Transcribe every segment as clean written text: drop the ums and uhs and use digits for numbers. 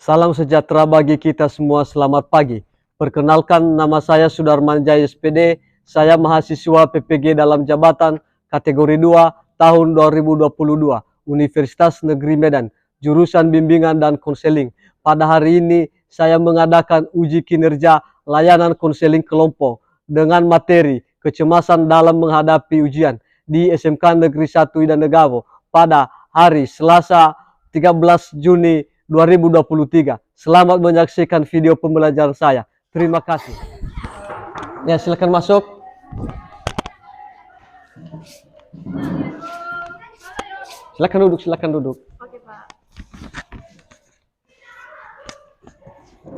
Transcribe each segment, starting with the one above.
Salam sejahtera bagi kita semua, selamat pagi. Perkenalkan, nama saya Sudarman Jaya SPD. Saya mahasiswa PPG dalam jabatan kategori 2 tahun 2022, Universitas Negeri Medan, jurusan bimbingan dan konseling. Pada hari ini, saya mengadakan uji kinerja layanan konseling kelompok dengan materi kecemasan dalam menghadapi ujian di SMK Negeri 1 Ida Negavo pada hari Selasa 13 Juni 2023. Selamat menyaksikan video pembelajaran saya. Terima kasih. Ya, silakan masuk. Silakan duduk. Oke, Pak.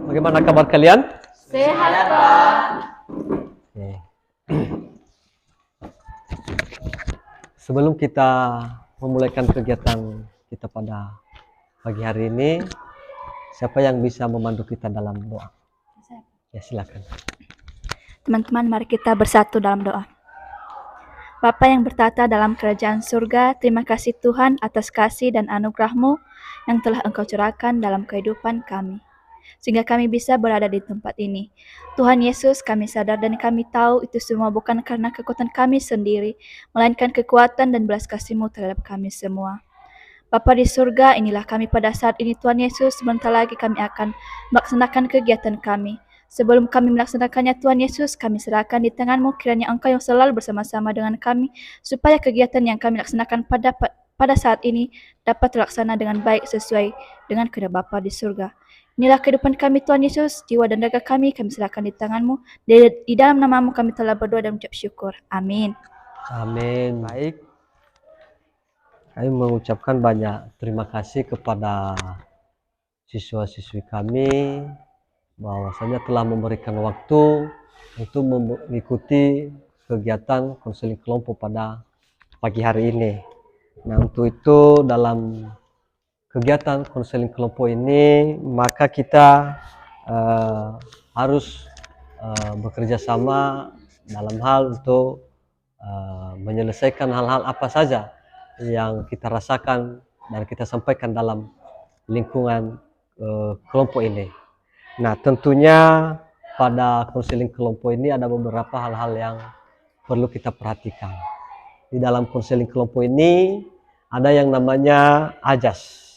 Bagaimana kabar kalian? Sehat, Pak. Oke. Sebelum kita memulaikan kegiatan kita pada pagi hari ini, siapa yang bisa memandu kita dalam doa? Ya, silakan. Teman-teman, mari kita bersatu dalam doa. Bapa yang bertata dalam kerajaan surga, terima kasih Tuhan atas kasih dan anugerah-Mu yang telah Engkau curahkan dalam kehidupan kami, sehingga kami bisa berada di tempat ini. Tuhan Yesus, kami sadar dan kami tahu itu semua bukan karena kekuatan kami sendiri, melainkan kekuatan dan belas kasih-Mu terhadap kami semua. Bapa di surga, inilah kami pada saat ini Tuhan Yesus. Sebentar lagi kami akan melaksanakan kegiatan kami. Sebelum kami melaksanakannya Tuhan Yesus, kami serahkan di tangan-Mu, kiranya Engkau yang selalu bersama-sama dengan kami, supaya kegiatan yang kami laksanakan pada saat ini dapat terlaksana dengan baik sesuai dengan kehendak Bapa di surga. Inilah kehidupan kami Tuhan Yesus, jiwa dan raga kami serahkan di tangan-Mu. Di dalam nama-Mu kami telah berdoa dan mengucap syukur. Amin. Amin. Baik. Kami mengucapkan banyak terima kasih kepada siswa-siswi kami bahwasanya telah memberikan waktu untuk mengikuti kegiatan konseling kelompok pada pagi hari ini. Nah, untuk itu dalam kegiatan konseling kelompok ini maka kita harus bekerja sama dalam hal untuk menyelesaikan hal-hal apa saja yang kita rasakan dan kita sampaikan dalam lingkungan kelompok ini. Nah, tentunya pada konseling kelompok ini ada beberapa hal-hal yang perlu kita perhatikan. Di dalam konseling kelompok ini ada yang namanya ajas.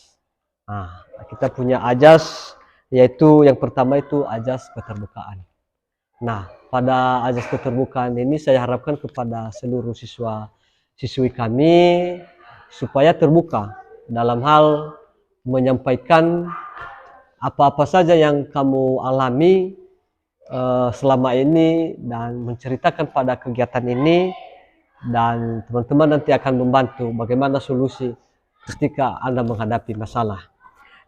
Nah, kita punya ajas, yaitu yang pertama itu ajas keterbukaan. Nah, pada ajas keterbukaan ini saya harapkan kepada seluruh siswa-siswi kami supaya terbuka dalam hal menyampaikan apa-apa saja yang kamu alami selama ini dan menceritakan pada kegiatan ini, dan teman-teman nanti akan membantu bagaimana solusi ketika Anda menghadapi masalah.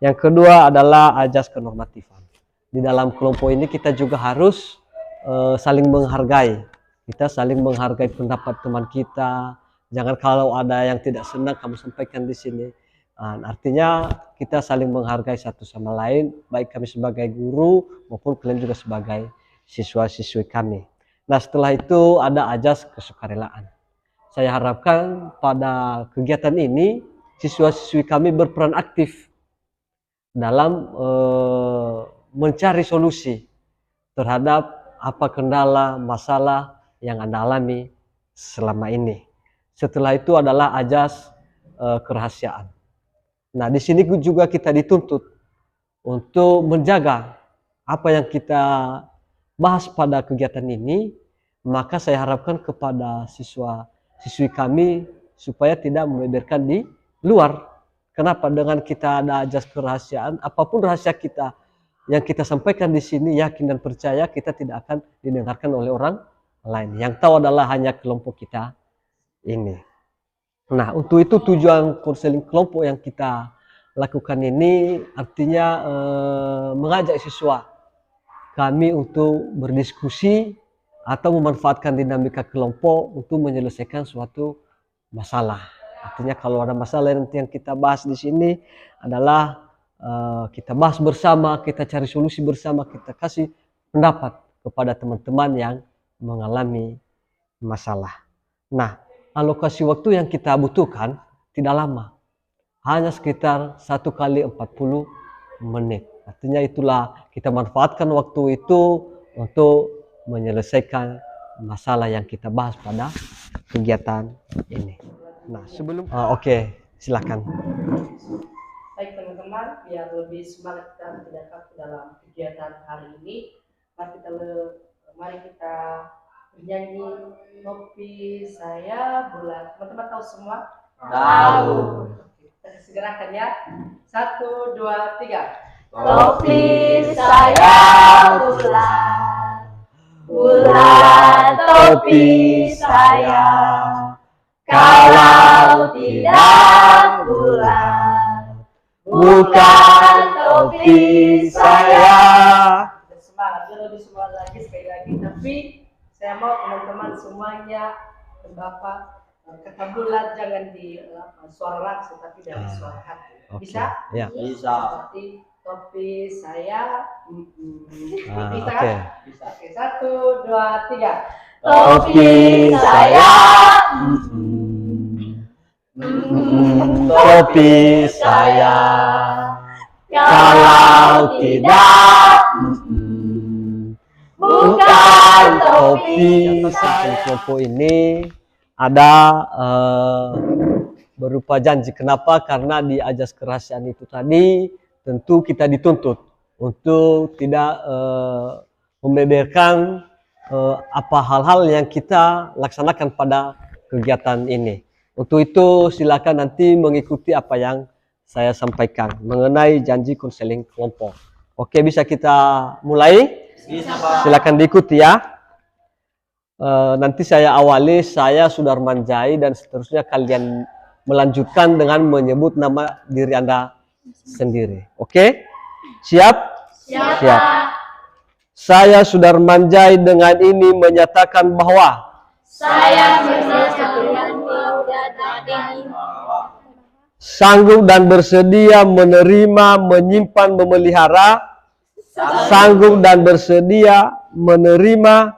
Yang kedua adalah ajas kenormatifan. Di dalam kelompok ini kita juga harus saling menghargai. Kita saling menghargai pendapat teman kita. Jangan kalau ada yang tidak senang kamu sampaikan di sini. Artinya kita saling menghargai satu sama lain, baik kami sebagai guru maupun kalian juga sebagai siswa-siswi kami. Nah, setelah itu ada ajas kesukarelaan. Saya harapkan pada kegiatan ini siswa-siswi kami berperan aktif dalam mencari solusi terhadap apa kendala, masalah yang Anda alami selama ini. Setelah itu adalah ajas kerahasiaan. Nah, di sini juga kita dituntut untuk menjaga apa yang kita bahas pada kegiatan ini. Maka saya harapkan kepada siswa-siswi kami supaya tidak membeberkan di luar. Kenapa? Dengan kita ada ajas kerahasiaan, apapun rahasia kita yang kita sampaikan di sini, yakin dan percaya kita tidak akan didengarkan oleh orang lain. Yang tahu adalah hanya kelompok kita ini. Nah, untuk itu tujuan konseling kelompok yang kita lakukan ini artinya mengajak siswa kami untuk berdiskusi atau memanfaatkan dinamika kelompok untuk menyelesaikan suatu masalah. Artinya kalau ada masalah yang kita bahas di sini adalah kita bahas bersama, kita cari solusi bersama, kita kasih pendapat kepada teman-teman yang mengalami masalah. Nah, alokasi waktu yang kita butuhkan tidak lama, hanya sekitar 1 kali 40 menit. Artinya itulah kita manfaatkan waktu itu untuk menyelesaikan masalah yang kita bahas pada kegiatan ini. Nah, sebelum oke, silakan. Baik teman-teman, biar lebih semangat kita tidak dalam kegiatan hari ini, mari kita bernyanyi Topi Saya Bulat. Teman-teman tahu semua? Tahu. Kita segerakan ya. 1, 2, 3. Topi saya bulat, bulat topi saya. Kalau tidak bulat, bukan topi saya. Semangat, lebih semangat lagi sekali lagi. Tapi saya mau teman-teman semuanya Bapak kata bulat jangan di suara langsung tapi dari suara hati. Bisa? Ya. Bisa. Seperti topi saya. Bisa? Oke. Bisa. Oke, 1, 2, 3. Topi saya, topi saya. Kalau tidak, bukan topi saya. Kelompok ini ada berupa janji. Kenapa? Karena di ajas kerahasiaan itu tadi tentu kita dituntut untuk tidak membeberkan apa hal-hal yang kita laksanakan pada kegiatan ini. Untuk itu silakan nanti mengikuti apa yang saya sampaikan mengenai janji konseling kelompok. Oke, bisa kita mulai? Bisa, Pak. Silakan diikuti ya. Nanti saya awali, saya Sudarman Jai, dan seterusnya kalian melanjutkan dengan menyebut nama diri Anda sendiri. Oke? Siap? Siap. Saya Sudarman Jai dengan ini menyatakan bahwa Saya menyatakan sanggup dan bersedia menerima, menyimpan, memelihara. Sanggup dan bersedia menerima,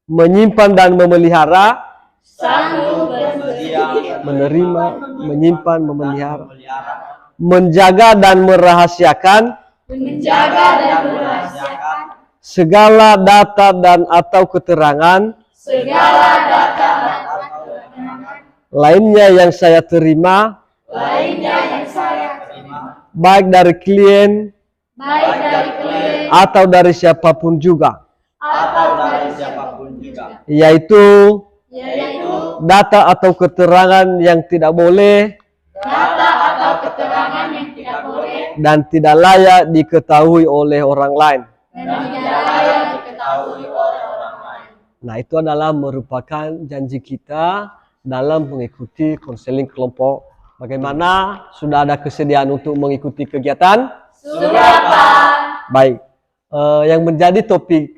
menyimpan dan memelihara. sanggup bersedia Menerima, menyimpan, memelihara. memelihara, Menjaga dan merahasiakan menjaga dan merahasiakan segala data dan atau keterangan segala data atau keterangan lainnya yang saya terima, lainnya yang saya terima, baik dari klien baik dari klien atau dari siapapun juga, atau dari siapapun juga, yaitu yaitu data atau keterangan yang tidak boleh data atau keterangan yang tidak boleh dan tidak layak diketahui oleh orang lain. dan tidak layak diketahui oleh orang lain. Nah, itu adalah merupakan janji kita dalam mengikuti konseling kelompok. Bagaimana? Sudah ada kesediaan untuk mengikuti kegiatan? Sudah, Pak. Baik. Yang menjadi topik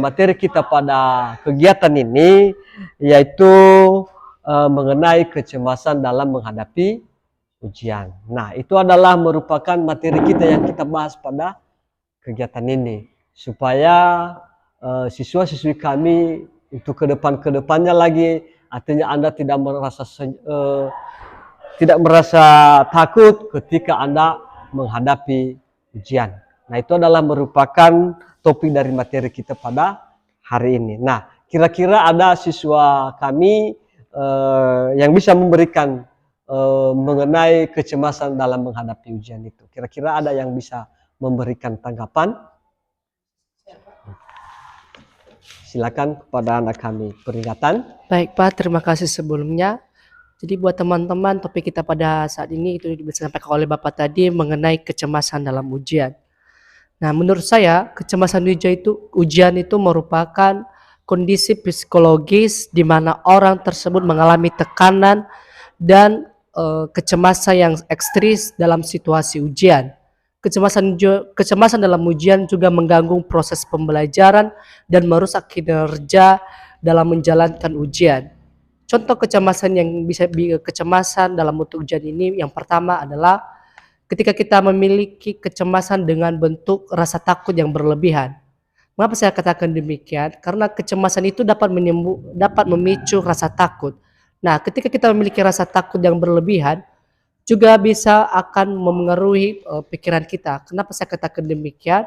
materi kita pada kegiatan ini yaitu mengenai kecemasan dalam menghadapi ujian. Nah, itu adalah merupakan materi kita yang kita bahas pada kegiatan ini supaya siswa-siswi kami untuk kedepannya lagi, artinya Anda tidak merasa takut ketika Anda menghadapi ujian. Nah, itu adalah merupakan topik dari materi kita pada hari ini. Nah, kira-kira ada siswa kami yang bisa memberikan mengenai kecemasan dalam menghadapi ujian itu. Kira-kira ada yang bisa memberikan tanggapan? Silakan kepada anak kami peringatan. Baik Pak, terima kasih sebelumnya. Jadi buat teman-teman, topik kita pada saat ini itu disampaikan oleh Bapak tadi mengenai kecemasan dalam ujian. Nah, menurut saya kecemasan ujian itu merupakan kondisi psikologis di mana orang tersebut mengalami tekanan dan kecemasan yang ekstrim dalam situasi ujian. Kecemasan dalam ujian juga mengganggu proses pembelajaran dan merusak kinerja dalam menjalankan ujian. Contoh kecemasan dalam bentuk ujian ini, yang pertama adalah ketika kita memiliki kecemasan dengan bentuk rasa takut yang berlebihan. Mengapa saya katakan demikian? Karena kecemasan itu dapat memicu rasa takut. Nah, ketika kita memiliki rasa takut yang berlebihan, juga bisa akan memengaruhi pikiran kita. Kenapa saya katakan demikian?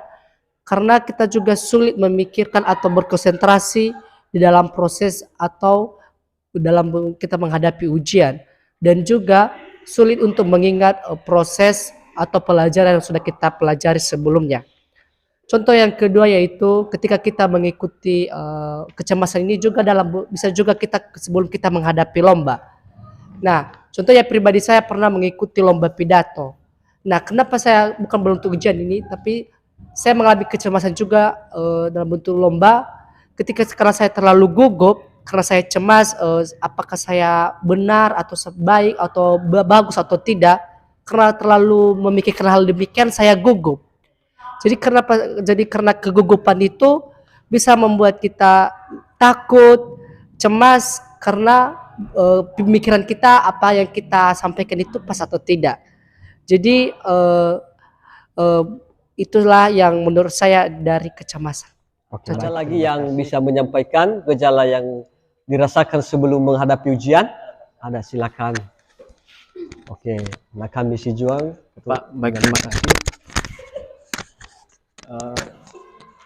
Karena kita juga sulit memikirkan atau berkonsentrasi di dalam proses atau dalam kita menghadapi ujian, dan juga sulit untuk mengingat proses atau pelajaran yang sudah kita pelajari sebelumnya. Contoh yang kedua yaitu ketika kita mengikuti kecemasan ini juga bisa juga kita sebelum kita menghadapi lomba. Nah, contohnya pribadi saya pernah mengikuti lomba pidato. Nah, kenapa saya bukan beruntung ujian ini, tapi saya mengalami kecemasan juga dalam bentuk lomba. Ketika sekarang saya terlalu gugup karena saya cemas apakah saya benar atau baik atau bagus atau tidak. Karena terlalu memikirkan hal demikian saya gugup. Jadi karena kegugupan itu bisa membuat kita takut, cemas karena pemikiran kita apa yang kita sampaikan itu pas atau tidak. Jadi itulah yang menurut saya dari kecemasan. Oke, ada lagi yang bisa menyampaikan gejala yang dirasakan sebelum menghadapi ujian? Ada, silakan. Oke, Nakam Misi Juang. Pak, baik, terima kasih.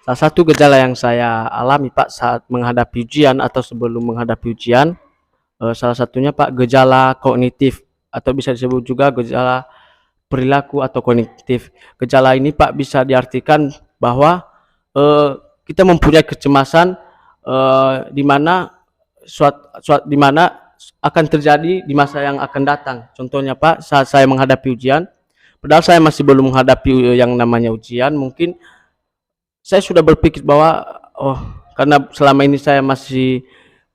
Salah satu gejala yang saya alami Pak saat menghadapi ujian atau sebelum menghadapi ujian, salah satunya Pak gejala kognitif atau bisa disebut juga gejala perilaku atau kognitif. Gejala ini Pak bisa diartikan bahwa kita mempunyai kecemasan di mana di mana akan terjadi di masa yang akan datang. Contohnya Pak, saat saya menghadapi ujian, padahal saya masih belum menghadapi yang namanya ujian, mungkin saya sudah berpikir bahwa karena selama ini saya masih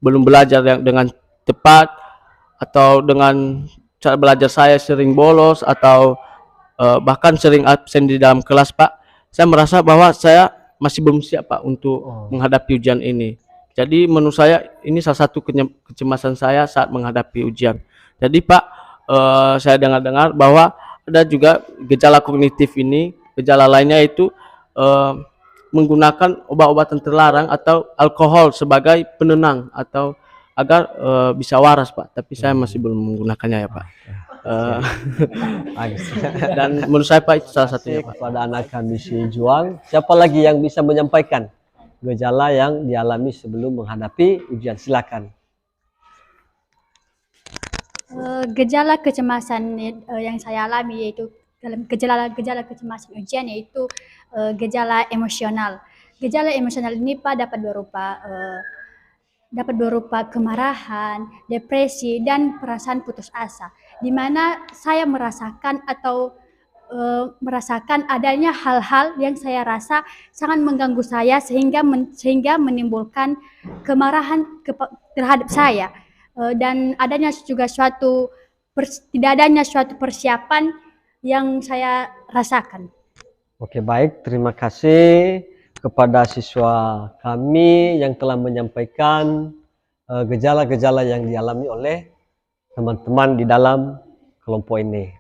belum belajar dengan tepat, atau dengan cara belajar saya sering bolos atau bahkan sering absen di dalam kelas Pak, saya merasa bahwa saya masih belum siap Pak untuk menghadapi ujian ini. Jadi menurut saya ini salah satu kecemasan saya saat menghadapi ujian. Jadi Pak, saya dengar-dengar bahwa ada juga gejala kognitif ini, gejala lainnya itu menggunakan obat-obatan terlarang atau alkohol sebagai penenang atau agar bisa waras Pak. Tapi saya masih belum menggunakannya ya Pak. Dan menurut saya Pak itu salah satunya Pak. Kepada anak Misi Juang, siapa lagi yang bisa menyampaikan gejala yang dialami sebelum menghadapi ujian? Silakan. Gejala kecemasan yang saya alami yaitu dalam gejala kecemasan ujian yaitu gejala emosional. Gejala emosional ini Pak dapat berupa kemarahan, depresi, dan perasaan putus asa, di mana saya merasakan adanya hal-hal yang saya rasa sangat mengganggu saya sehingga menimbulkan kemarahan terhadap saya, dan tidak adanya suatu persiapan yang saya rasakan. Oke, baik, terima kasih kepada siswa kami yang telah menyampaikan gejala-gejala yang dialami oleh teman-teman di dalam kelompok ini.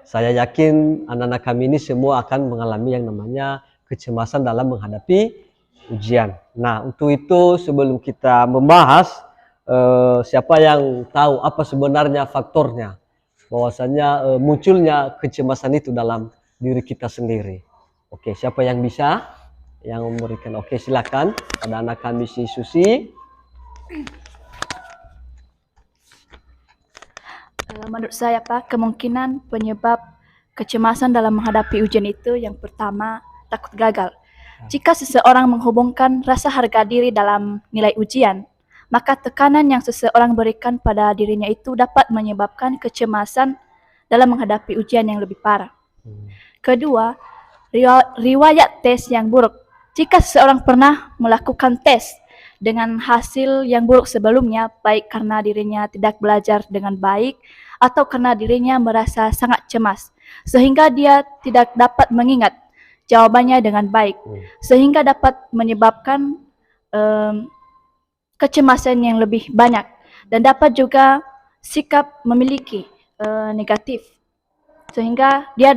Saya yakin anak-anak kami ini semua akan mengalami yang namanya kecemasan dalam menghadapi ujian. Nah, untuk itu sebelum kita membahas siapa yang tahu apa sebenarnya faktornya, bahwasanya munculnya kecemasan itu dalam diri kita sendiri. Oke, siapa yang bisa yang memberikan? Oke, silakan. Ada anak kami si Susi. Menurut saya Pak, kemungkinan penyebab kecemasan dalam menghadapi ujian itu yang pertama, takut gagal. Jika seseorang menghubungkan rasa harga diri dalam nilai ujian, maka tekanan yang seseorang berikan pada dirinya itu dapat menyebabkan kecemasan dalam menghadapi ujian yang lebih parah. Kedua, riwayat tes yang buruk. Jika seseorang pernah melakukan tes dengan hasil yang buruk sebelumnya, baik karena dirinya tidak belajar dengan baik atau karena dirinya merasa sangat cemas, sehingga dia tidak dapat mengingat jawabannya dengan baik, sehingga dapat menyebabkan kecemasan yang lebih banyak, dan dapat juga sikap memiliki negatif, sehingga dia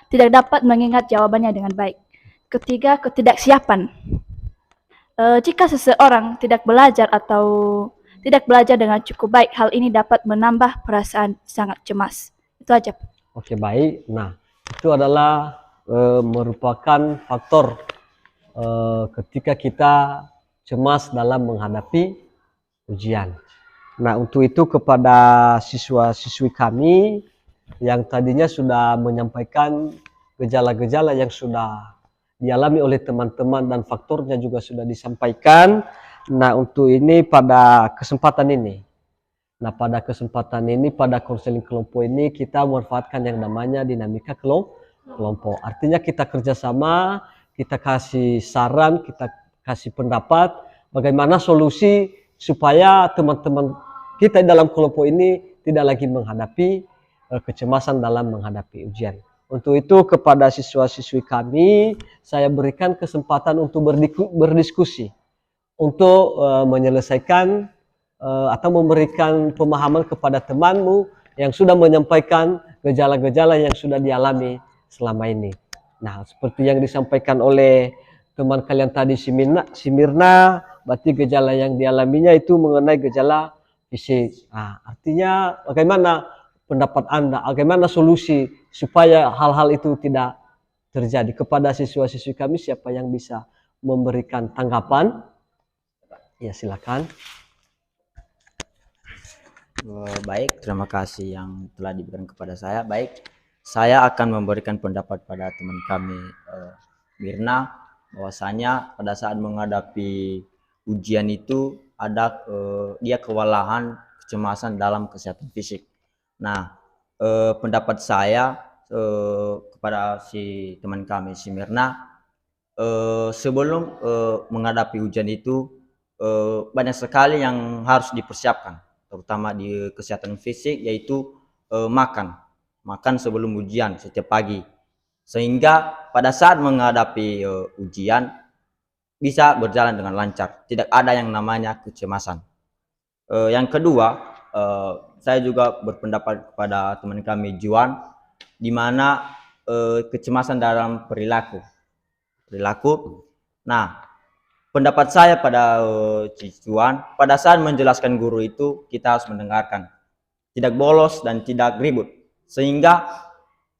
tidak dapat mengingat jawabannya dengan baik. Ketiga, ketidaksiapan. Jika seseorang tidak belajar atau tidak belajar dengan cukup baik. Hal ini dapat menambah perasaan sangat cemas. Itu aja. Oke, baik. Nah, itu adalah merupakan faktor ketika kita cemas dalam menghadapi ujian. Nah, untuk itu kepada siswa-siswi kami yang tadinya sudah menyampaikan gejala-gejala yang sudah dialami oleh teman-teman dan faktornya juga sudah disampaikan. Nah, untuk ini pada kesempatan ini, pada konseling kelompok ini kita memanfaatkan yang namanya dinamika kelompok. Artinya kita kerjasama, kita kasih saran, kita kasih pendapat, bagaimana solusi supaya teman-teman kita dalam kelompok ini tidak lagi menghadapi kecemasan dalam menghadapi ujian. Untuk itu kepada siswa-siswi kami, saya berikan kesempatan untuk berdiskusi, untuk menyelesaikan atau memberikan pemahaman kepada temanmu yang sudah menyampaikan gejala-gejala yang sudah dialami selama ini. Nah, seperti yang disampaikan oleh teman kalian tadi Simirna, berarti gejala yang dialaminya itu mengenai gejala fisik. Nah, artinya bagaimana pendapat Anda, bagaimana solusi supaya hal-hal itu tidak terjadi? Kepada siswa-siswi kami, siapa yang bisa memberikan tanggapan? Ya, silakan. Baik, terima kasih yang telah diberikan kepada saya. Baik, saya akan memberikan pendapat pada teman kami Mirna, bahwasanya pada saat menghadapi ujian itu ada dia kewalahan, kecemasan dalam kesehatan fisik. Nah, pendapat saya kepada si teman kami si Mirna, sebelum menghadapi ujian itu banyak sekali yang harus dipersiapkan, terutama di kesehatan fisik, yaitu makan sebelum ujian setiap pagi, sehingga pada saat menghadapi ujian bisa berjalan dengan lancar, tidak ada yang namanya kecemasan. Yang kedua, saya juga berpendapat kepada teman kami Juan, di mana kecemasan dalam perilaku. Nah, pendapat saya pada Juan, pada saat menjelaskan guru itu kita harus mendengarkan, tidak bolos dan tidak ribut, sehingga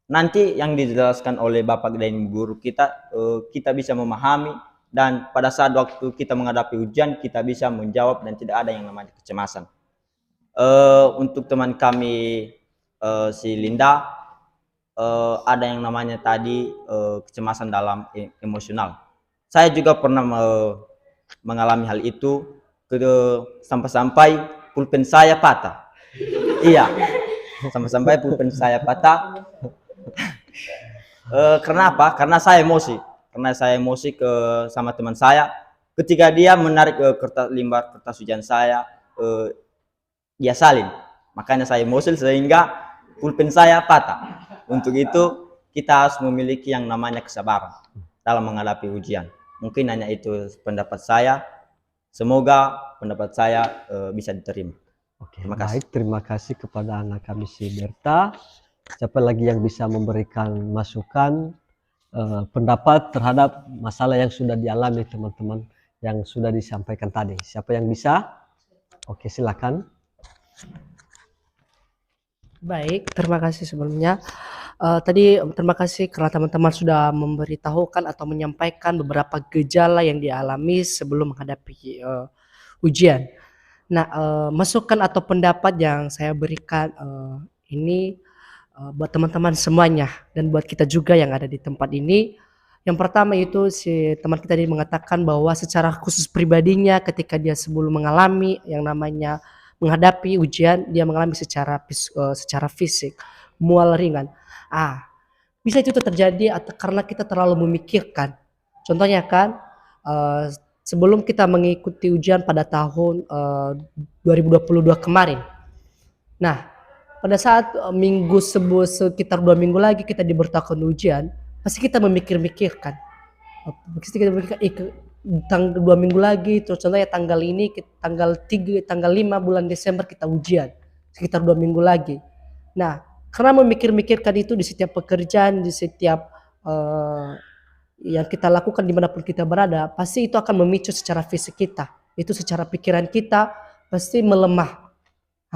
nanti yang dijelaskan oleh bapak dan guru kita, kita bisa memahami, dan pada saat waktu kita menghadapi ujian kita bisa menjawab dan tidak ada yang namanya kecemasan. Untuk teman kami si Linda, ada yang namanya tadi kecemasan dalam emosional. Saya juga pernah mengalami hal itu, sampai pulpen saya patah. Iya, sampai pulpen saya patah. Kenapa? Karena saya emosi. Sama teman saya. Ketika dia menarik lembar kertas ujian saya, dia salin. Makanya saya emosi sehingga pulpen saya patah. Untuk itu kita harus memiliki yang namanya kesabaran dalam menghadapi ujian. Mungkin hanya itu pendapat saya. Semoga pendapat saya bisa diterima. Oke, baik, terima kasih kepada anak kami si Berta. Siapa lagi yang bisa memberikan masukan, pendapat terhadap masalah yang sudah dialami teman-teman yang sudah disampaikan tadi? Siapa yang bisa? Oke, silakan. Baik, terima kasih sebelumnya. Tadi terima kasih karena teman-teman sudah memberitahukan atau menyampaikan beberapa gejala yang dialami sebelum menghadapi ujian. Nah, masukan atau pendapat yang saya berikan ini buat teman-teman semuanya dan buat kita juga yang ada di tempat ini. Yang pertama itu si teman kita tadi mengatakan bahwa secara khusus pribadinya ketika dia sebelum mengalami yang namanya menghadapi ujian, dia mengalami secara fisik mual ringan. Bisa itu terjadi karena kita terlalu memikirkan. Contohnya kan, sebelum kita mengikuti ujian pada tahun 2022 kemarin. Nah, pada saat sekitar 2 minggu lagi kita diberitahukan ujian, pasti kita memikirkan. Pasti kita memikirkan, tanggal 2 minggu lagi, terus contohnya tanggal ini, tanggal 5 bulan Desember kita ujian, sekitar 2 minggu lagi. Nah, karena memikirkan itu di setiap pekerjaan, di setiap yang kita lakukan dimanapun kita berada, pasti itu akan memicu secara fisik kita. Itu secara pikiran kita, pasti melemah.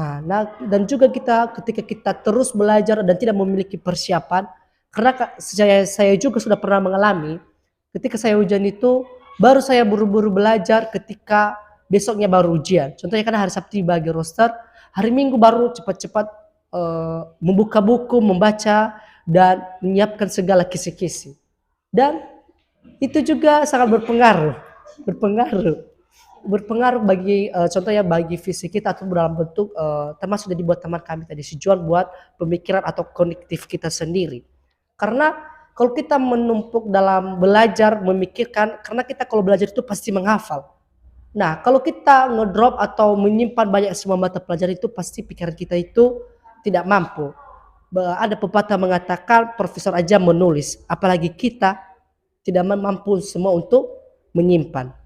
Nah, dan juga ketika kita terus belajar dan tidak memiliki persiapan, karena saya juga sudah pernah mengalami, ketika saya ujian itu, baru saya buru-buru belajar ketika besoknya baru ujian. Contohnya kan hari Sabtu dibagi roster, hari Minggu baru cepat-cepat membuka buku, membaca, dan menyiapkan segala kisi-kisi. Dan itu juga sangat berpengaruh bagi contohnya bagi visi kita atau dalam bentuk termasuk dari buat teman kami tadi tujuan buat pemikiran atau kognitif kita sendiri. Karena kalau kita menumpuk dalam belajar memikirkan, karena kita kalau belajar itu pasti menghafal. Nah, kalau kita ngedrop atau menyimpan banyak semua mata pelajaran itu pasti pikiran kita itu tidak mampu. Ada pepatah mengatakan profesor aja menulis, apalagi kita tidak mampu semua untuk menyimpan.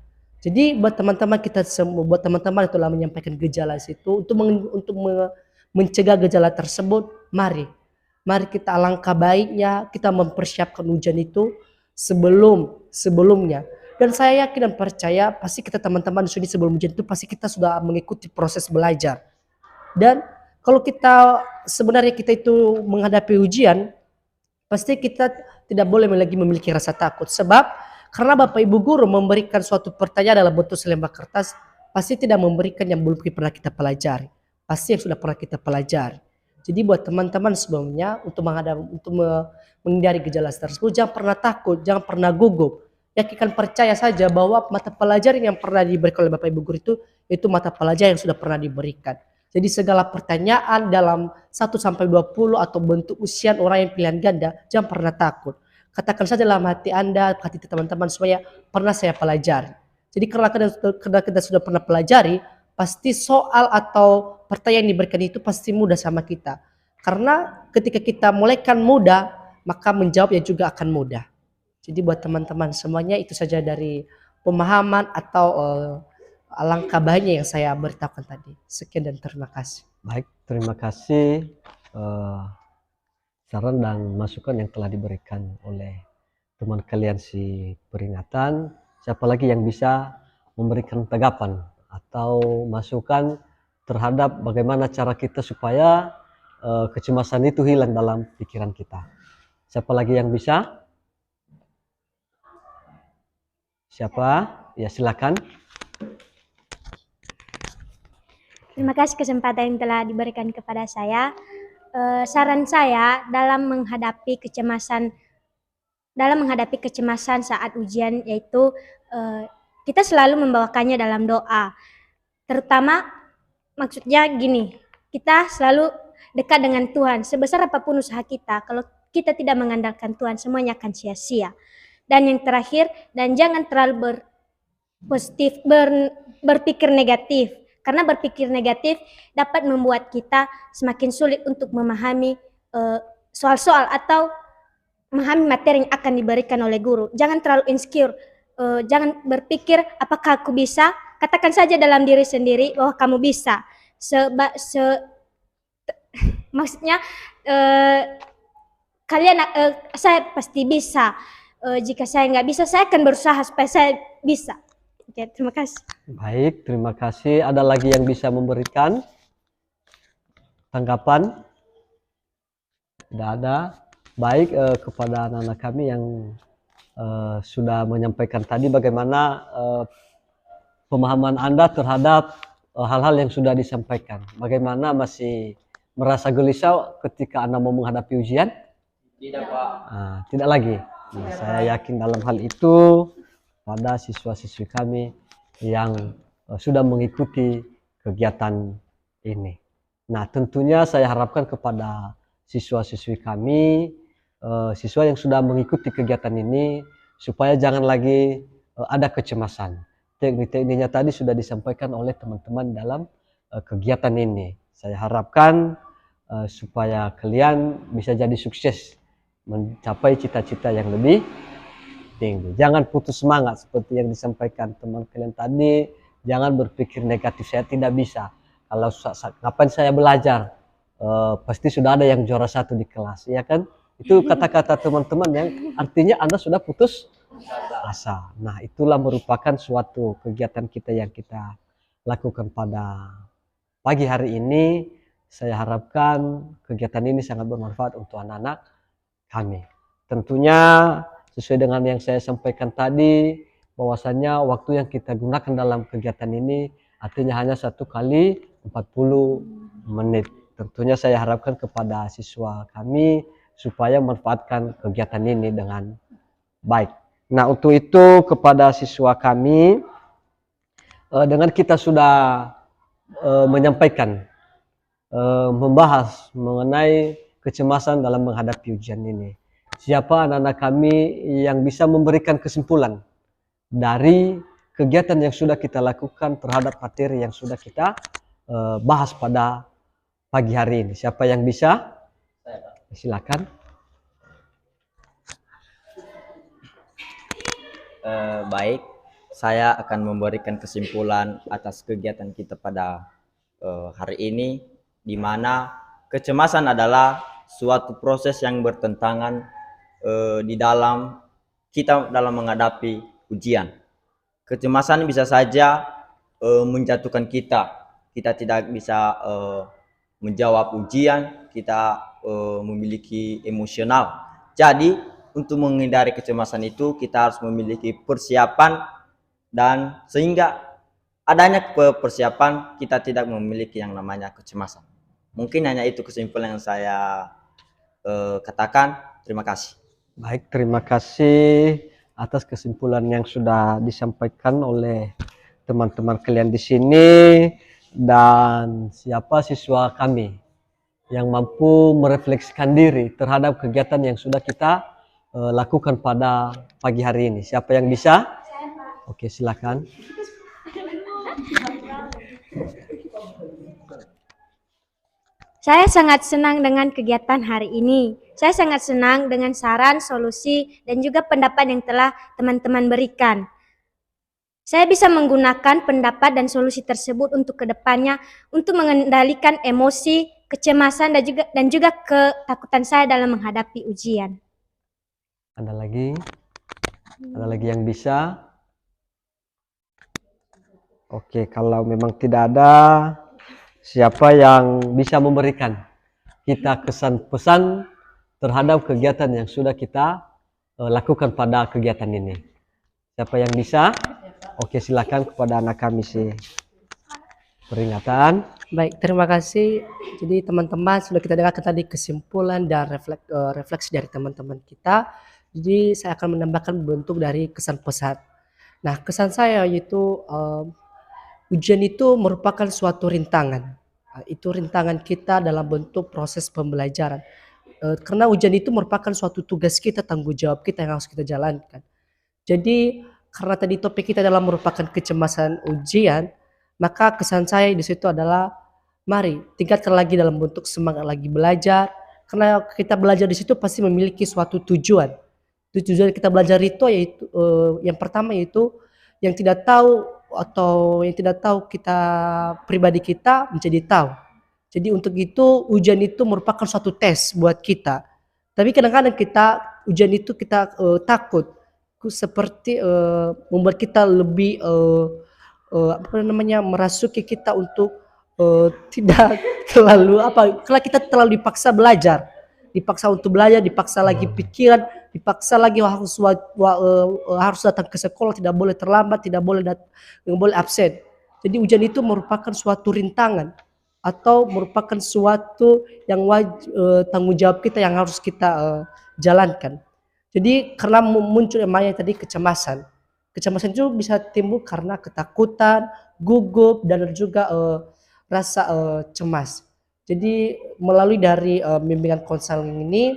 Jadi buat teman-teman kita semua, buat teman-teman yang telah menyampaikan gejala itu untuk mencegah gejala tersebut, mari kita alangkah baiknya kita mempersiapkan ujian itu sebelumnya. Dan saya yakin dan percaya pasti kita teman-teman di sini sebelum ujian itu pasti kita sudah mengikuti proses belajar. Dan kalau sebenarnya kita itu menghadapi ujian, pasti kita tidak boleh lagi memiliki rasa takut. Sebab karena Bapak Ibu Guru memberikan suatu pertanyaan dalam bentuk selembar kertas, pasti tidak memberikan yang belum pernah kita pelajari. Pasti yang sudah pernah kita pelajari. Jadi buat teman-teman sebelumnya untuk menghindari gejala tersebut, jangan pernah takut, jangan pernah gugup. Yakinkan percaya saja bahwa mata pelajaran yang pernah diberikan oleh Bapak Ibu Guru itu mata pelajaran yang sudah pernah diberikan. Jadi segala pertanyaan dalam 1-20 atau bentuk usian orang yang pilihan ganda, jangan pernah takut. Katakan saja dalam hati Anda, hati teman-teman semuanya, pernah saya pelajari. Jadi karena kita sudah pernah pelajari, pasti soal atau pertanyaan yang diberikan itu pasti mudah sama kita. Karena ketika kita mulaikan mudah, maka menjawabnya juga akan mudah. Jadi buat teman-teman semuanya itu saja dari pemahaman atau alangkah baiknya yang saya beritahukan tadi. Sekian dan terima kasih. Baik, terima kasih saran dan masukan yang telah diberikan oleh teman kalian si peringatan. Siapa lagi yang bisa memberikan tanggapan atau masukan terhadap bagaimana cara kita supaya kecemasan itu hilang dalam pikiran kita? Siapa lagi yang bisa? Siapa? Ya, silakan. Terima kasih kesempatan yang telah diberikan kepada saya. Saran saya dalam menghadapi kecemasan saat ujian yaitu kita selalu membawakannya dalam doa. Terutama maksudnya gini, kita selalu dekat dengan Tuhan. Sebesar apapun usaha kita, kalau kita tidak mengandalkan Tuhan, semuanya akan sia-sia. Dan yang terakhir, dan jangan terlalu berpikir negatif. Karena berpikir negatif dapat membuat kita semakin sulit untuk memahami soal-soal atau memahami materi yang akan diberikan oleh guru. Jangan terlalu insecure, jangan berpikir apakah aku bisa. Katakan saja dalam diri sendiri bahwa kamu bisa. Maksudnya saya pasti bisa. Jika saya nggak bisa, saya akan berusaha supaya saya bisa. Oke, terima kasih. Baik, terima kasih. Ada lagi yang bisa memberikan tanggapan? Tidak ada. Baik, kepada anak-anak kami yang sudah menyampaikan tadi bagaimana pemahaman Anda terhadap hal-hal yang sudah disampaikan. Bagaimana masih merasa gelisah ketika Anda mau menghadapi ujian? Tidak, Pak. Tidak lagi. Nah, saya yakin dalam hal itu pada siswa-siswi kami yang sudah mengikuti kegiatan ini. Nah, tentunya saya harapkan kepada siswa-siswi kami, siswa yang sudah mengikuti kegiatan ini, supaya jangan lagi ada kecemasan. Teknik-tekniknya tadi sudah disampaikan oleh teman-teman dalam kegiatan ini. Saya harapkan supaya kalian bisa jadi sukses mencapai cita-cita yang lebih tinggi. Jangan putus semangat seperti yang disampaikan teman kalian tadi. Jangan berpikir negatif, saya tidak bisa. Kalau kapan saya belajar, pasti sudah ada yang juara 1 di kelas, ya kan? Itu kata-kata teman-teman yang artinya Anda sudah putus asa. Nah, itulah merupakan suatu kegiatan kita yang kita lakukan pada pagi hari ini, saya harapkan kegiatan ini sangat bermanfaat untuk anak-anak kami. Tentunya sesuai dengan yang saya sampaikan tadi, bahwasannya waktu yang kita gunakan dalam kegiatan ini artinya hanya 1 kali 40 menit. Tentunya saya harapkan kepada siswa kami supaya memanfaatkan kegiatan ini dengan baik. Nah, untuk itu kepada siswa kami, dengan kita sudah menyampaikan, membahas mengenai kecemasan dalam menghadapi ujian ini. Siapa anak-anak kami yang bisa memberikan kesimpulan dari kegiatan yang sudah kita lakukan terhadap materi yang sudah kita bahas pada pagi hari ini? Siapa yang bisa? Silakan. Baik, saya akan memberikan kesimpulan atas kegiatan kita pada hari ini, di mana kecemasan adalah suatu proses yang bertentangan di dalam kita dalam menghadapi ujian. Kecemasan bisa saja menjatuhkan kita. Kita tidak bisa menjawab ujian, kita memiliki emosional. Jadi untuk menghindari kecemasan itu kita harus memiliki persiapan, dan sehingga adanya persiapan kita tidak memiliki yang namanya kecemasan. Mungkin hanya itu kesimpulan yang saya katakan. Terima kasih. Baik, terima kasih atas kesimpulan yang sudah disampaikan oleh teman-teman kalian di sini. Dan siapa siswa kami yang mampu merefleksikan diri terhadap kegiatan yang sudah kita lakukan pada pagi hari ini? Siapa yang bisa? Oke, silakan. Saya sangat senang dengan kegiatan hari ini. Saya sangat senang dengan saran, solusi, dan juga pendapat yang telah teman-teman berikan. Saya bisa menggunakan pendapat dan solusi tersebut untuk kedepannya untuk mengendalikan emosi, kecemasan, dan juga ketakutan saya dalam menghadapi ujian. Ada lagi? Ada lagi yang bisa? Oke, kalau memang tidak ada, siapa yang bisa memberikan kita kesan pesan terhadap kegiatan yang sudah kita lakukan pada kegiatan ini? Siapa yang bisa? Oke, silakan kepada anak kami sih peringatan. Baik, terima kasih. Jadi teman-teman sudah kita dengarkan tadi kesimpulan dan refleksi dari teman-teman kita. Jadi saya akan menambahkan bentuk dari kesan pesan. Nah, kesan saya yaitu ujian itu merupakan suatu rintangan. Itu rintangan kita dalam bentuk proses pembelajaran. Karena ujian itu merupakan suatu tugas kita, tanggung jawab kita yang harus kita jalankan. Jadi karena tadi topik kita adalah merupakan kecemasan ujian, maka kesan saya di situ adalah mari tingkatkan lagi dalam bentuk semangat lagi belajar. Karena kita belajar di situ pasti memiliki suatu tujuan. Tujuan kita belajar itu yaitu yang pertama yaitu yang tidak tahu atau yang tidak tahu kita pribadi kita menjadi tahu. Jadi untuk itu ujian itu merupakan suatu tes buat kita. Tapi kadang-kadang kita ujian itu kita takut, seperti membuat kita lebih merasuki kita untuk tidak terlalu kalau kita terlalu dipaksa belajar, dipaksa untuk belajar, dipaksa lagi pikiran, dipaksa lagi harus datang ke sekolah, tidak boleh terlambat, tidak boleh absen. Jadi ujian itu merupakan suatu rintangan atau merupakan suatu yang tanggung jawab kita yang harus kita jalankan. Jadi karena muncul namanya tadi kecemasan. Kecemasan itu bisa timbul karena ketakutan, gugup, dan juga rasa cemas. Jadi melalui dari bimbingan konseling ini,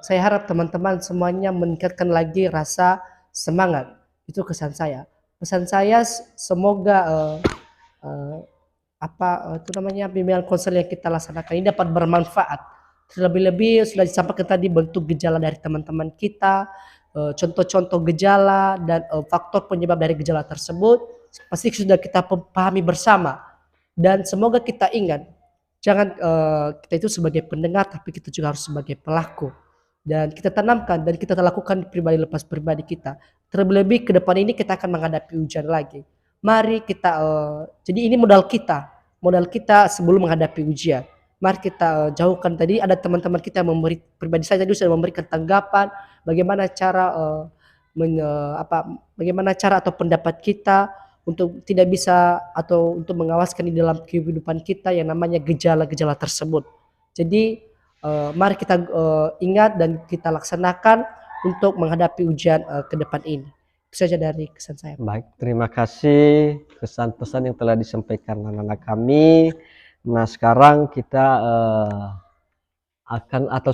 saya harap teman-teman semuanya meningkatkan lagi rasa semangat. Itu kesan saya. Pesan saya semoga bimbingan konseling yang kita laksanakan ini dapat bermanfaat. Terlebih-lebih sudah disampaikan tadi bentuk gejala dari teman-teman kita, contoh-contoh gejala dan faktor penyebab dari gejala tersebut pasti sudah kita pahami bersama. Dan semoga kita ingat, jangan kita itu sebagai pendengar, tapi kita juga harus sebagai pelaku. Dan kita tanamkan dan kita lakukan pribadi lepas pribadi kita. Terlebih-lebih ke depan ini kita akan menghadapi ujian lagi. mari kita jadi ini modal kita sebelum menghadapi ujian. Mari kita jauhkan, tadi ada teman-teman kita yang memberi, pribadi saya tadi sudah memberikan tanggapan bagaimana cara bagaimana cara atau pendapat kita untuk tidak bisa atau untuk mengawaskan di dalam kehidupan kita yang namanya gejala-gejala tersebut. Jadi mari kita ingat dan kita laksanakan untuk menghadapi ujian ke depan ini. Itu saja dari kesan saya. Baik, terima kasih kesan pesan yang telah disampaikan anak-anak kami. Nah, sekarang kita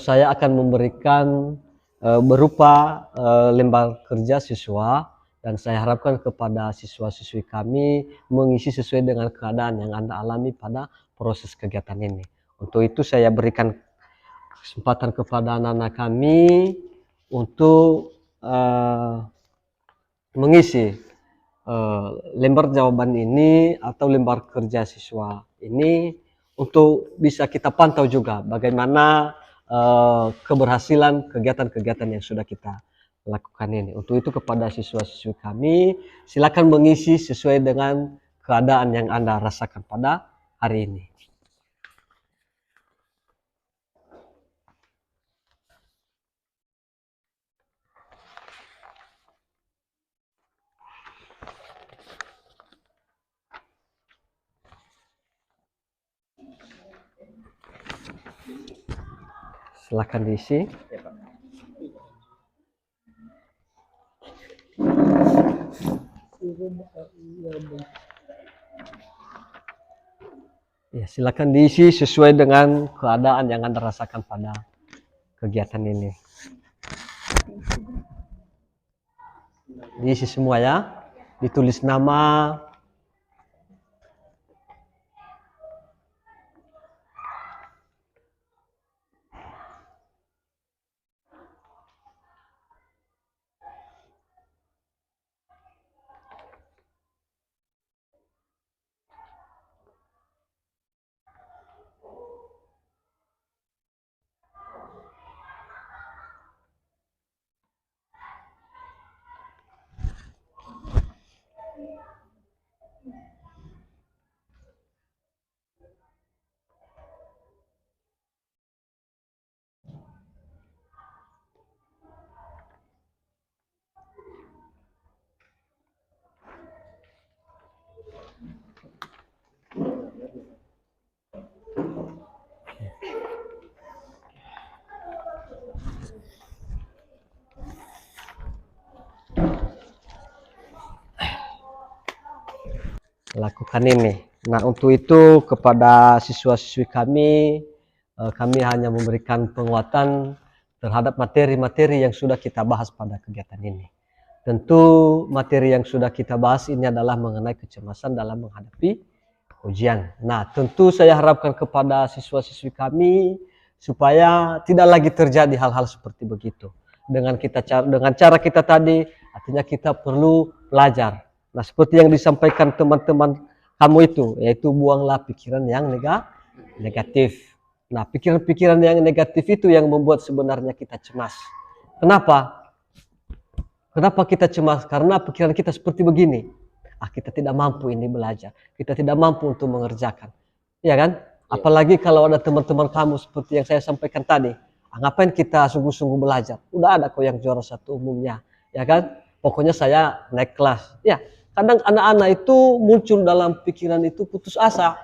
saya akan memberikan berupa lembar kerja siswa, dan saya harapkan kepada siswa-siswi kami mengisi sesuai dengan keadaan yang Anda alami pada proses kegiatan ini. Untuk itu saya berikan kesempatan kepada anak-anak kami untuk mengisi lembar jawaban ini atau lembar kerja siswa ini untuk bisa kita pantau juga bagaimana keberhasilan kegiatan-kegiatan yang sudah kita lakukan ini. Untuk itu kepada siswa-siswi kami, silakan mengisi sesuai dengan keadaan yang Anda rasakan pada hari ini. Silakan diisi. Ya, silakan diisi sesuai dengan keadaan yang Anda rasakan pada kegiatan ini. Diisi semua ya. Ditulis nama, lakukan ini. Nah, untuk itu kepada siswa-siswi kami hanya memberikan penguatan terhadap materi-materi yang sudah kita bahas pada kegiatan ini. Tentu materi yang sudah kita bahas ini adalah mengenai kecemasan dalam menghadapi ujian. Nah, tentu saya harapkan kepada siswa-siswi kami supaya tidak lagi terjadi hal-hal seperti begitu. Dengan cara kita tadi, artinya kita perlu belajar. Nah, seperti yang disampaikan teman-teman kamu itu, yaitu buanglah pikiran yang negatif. Nah, pikiran-pikiran yang negatif itu yang membuat sebenarnya kita cemas. Kenapa? Kenapa kita cemas? Karena pikiran kita seperti begini. Kita tidak mampu ini belajar. Kita tidak mampu untuk mengerjakan. Ya kan? Apalagi kalau ada teman-teman kamu seperti yang saya sampaikan tadi. Ngapain kita sungguh-sungguh belajar? Udah ada kok yang juara satu umumnya. Ya kan? Pokoknya saya naik kelas. Ya, kadang anak-anak itu muncul dalam pikiran itu putus asa.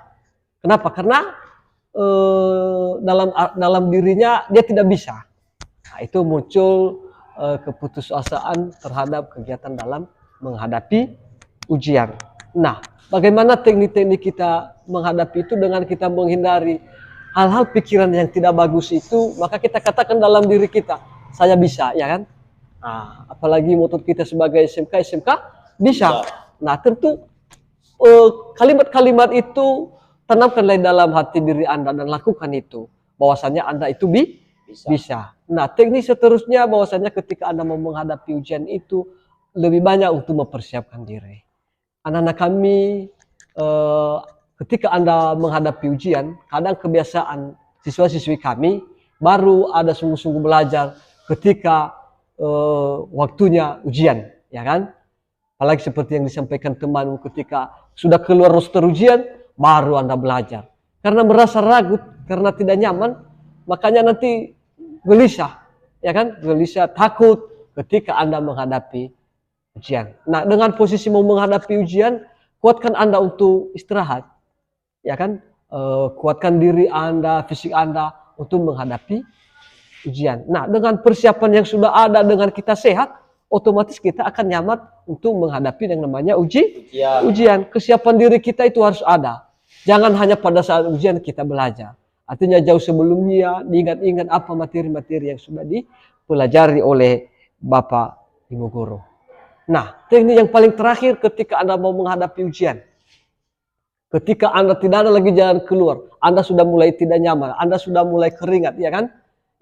Kenapa? Karena dalam dirinya dia tidak bisa. Nah, itu muncul keputusasaan terhadap kegiatan dalam menghadapi ujian. Nah, bagaimana teknik-teknik kita menghadapi itu dengan kita menghindari hal-hal pikiran yang tidak bagus itu, maka kita katakan dalam diri kita, saya bisa, ya kan? Nah, apalagi motor kita sebagai SMK bisa. Nah, tentu kalimat-kalimat itu tanamkanlah dalam hati diri Anda dan lakukan itu. Bahwasanya Anda itu bisa. Nah, teknik seterusnya bahwasanya ketika Anda mau menghadapi ujian itu lebih banyak untuk mempersiapkan diri. Anak-anak kami ketika Anda menghadapi ujian, kadang kebiasaan siswa-siswi kami baru ada sungguh-sungguh belajar ketika waktunya ujian, ya kan? Apalagi seperti yang disampaikan temanmu, ketika sudah keluar roster ujian, baru Anda belajar. Karena merasa ragu, karena tidak nyaman, makanya nanti gelisah, ya kan? Gelisah, takut ketika Anda menghadapi ujian. Nah, dengan posisi mau menghadapi ujian, kuatkan Anda untuk istirahat, ya kan? Kuatkan diri Anda, fisik Anda untuk menghadapi ujian. Nah, dengan persiapan yang sudah ada, dengan kita sehat, otomatis kita akan nyaman untuk menghadapi yang namanya ujian. Kesiapan diri kita itu harus ada. Jangan hanya pada saat ujian kita belajar. Artinya jauh sebelumnya diingat-ingat apa materi-materi yang sudah dipelajari oleh Bapak Ibu Guru. Nah, teknik yang paling terakhir ketika Anda mau menghadapi ujian. Ketika Anda tidak ada lagi jalan keluar, Anda sudah mulai tidak nyaman, Anda sudah mulai keringat, ya kan?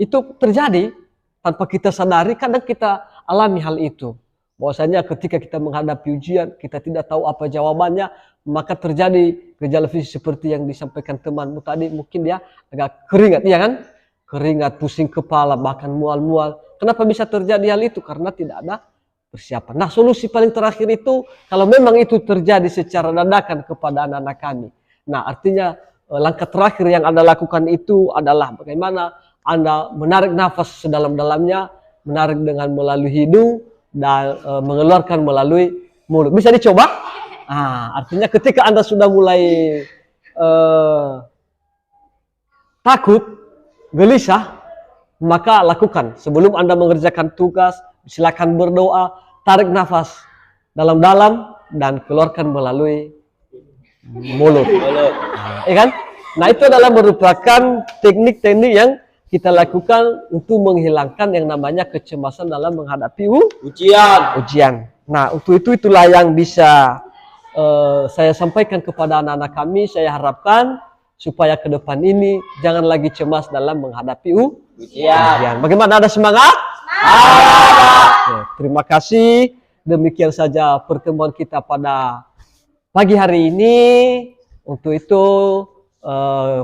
Itu terjadi tanpa kita sadari, kadang kita alami hal itu. Bahwasanya ketika kita menghadapi ujian, kita tidak tahu apa jawabannya, maka terjadi gejala fisik seperti yang disampaikan temanmu tadi. Mungkin dia agak keringat, ya kan? Keringat, pusing kepala, bahkan mual-mual. Kenapa bisa terjadi hal itu? Karena tidak ada persiapan. Nah, solusi paling terakhir itu, kalau memang itu terjadi secara dadakan kepada anak-anak kami. Nah, artinya langkah terakhir yang Anda lakukan itu adalah bagaimana Anda menarik nafas sedalam-dalamnya, menarik dengan melalui hidung dan mengeluarkan melalui mulut. Bisa dicoba? Nah, artinya ketika Anda sudah mulai takut, gelisah, maka lakukan. Sebelum Anda mengerjakan tugas, silakan berdoa, tarik nafas dalam-dalam dan keluarkan melalui mulut. Ya kan? Nah, itu adalah merupakan teknik-teknik yang kita lakukan untuk menghilangkan yang namanya kecemasan dalam menghadapi ujian. Nah, untuk itulah yang bisa saya sampaikan kepada anak-anak kami. Saya harapkan supaya ke depan ini jangan lagi cemas dalam menghadapi ujian. Bagaimana, ada semangat? Ya, terima kasih. Demikian saja pertemuan kita pada pagi hari ini. Untuk itu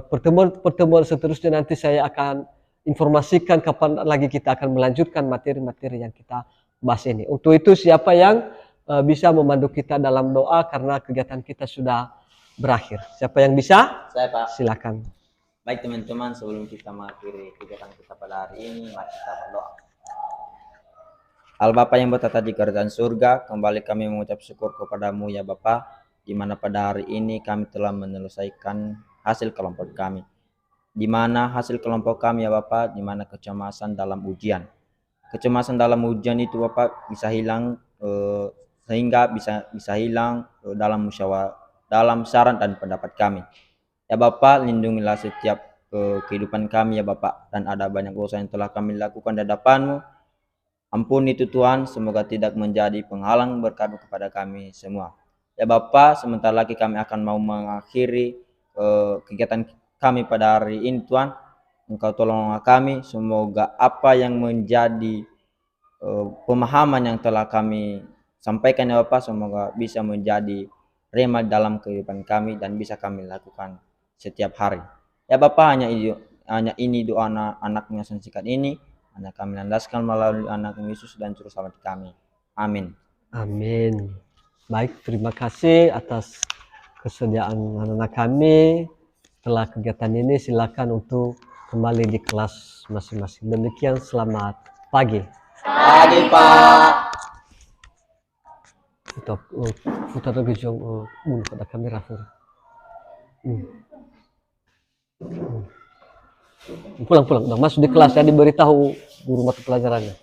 pertemuan seterusnya nanti saya akan informasikan kapan lagi kita akan melanjutkan materi-materi yang kita bahas ini. Untuk itu siapa yang bisa memandu kita dalam doa karena kegiatan kita sudah berakhir. Siapa yang bisa? Saya, Pak. Silakan. Baik teman-teman, sebelum kita mengakhiri kegiatan kita pada hari ini, mari kita berdoa. Al-Bapa yang bertata di kerajaan surga, kembali kami mengucap syukur kepadamu ya Bapa, di mana pada hari ini kami telah menyelesaikan hasil kelompok kami. Di mana hasil kelompok kami ya Bapa, di mana kecemasan dalam ujian. Kecemasan dalam ujian itu Bapa bisa hilang sehingga bisa hilang dalam musyawarah, dalam saran dan pendapat kami. Ya Bapa, lindungilah setiap kehidupan kami ya Bapa, dan ada banyak dosa yang telah kami lakukan di hadapan-Mu. Ampuni itu Tuhan, semoga tidak menjadi penghalang berkat kepada kami semua. Ya Bapa, sebentar lagi kami akan mau mengakhiri kegiatan kami pada hari ini Tuhan. Engkau tolonglah kami, semoga apa yang menjadi pemahaman yang telah kami sampaikan ya Bapa, semoga bisa menjadi rema dalam kehidupan kami dan bisa kami lakukan setiap hari. Ya Bapa, hanya ini doa anak-Mu yang singkat ini, hanya kami landaskan melalui anak-Mu Yesus dan Juru Selamat kami. Amin. Amin. Baik, terima kasih atas kesediaan anak-anak kami. Setelah kegiatan ini silakan untuk kembali di kelas masing-masing. Demikian, selamat pagi. Pagi Pak. Kita putar lagi jong pada kamera. Pulang, udah masuk di kelas ya, diberitahu guru mata pelajarannya.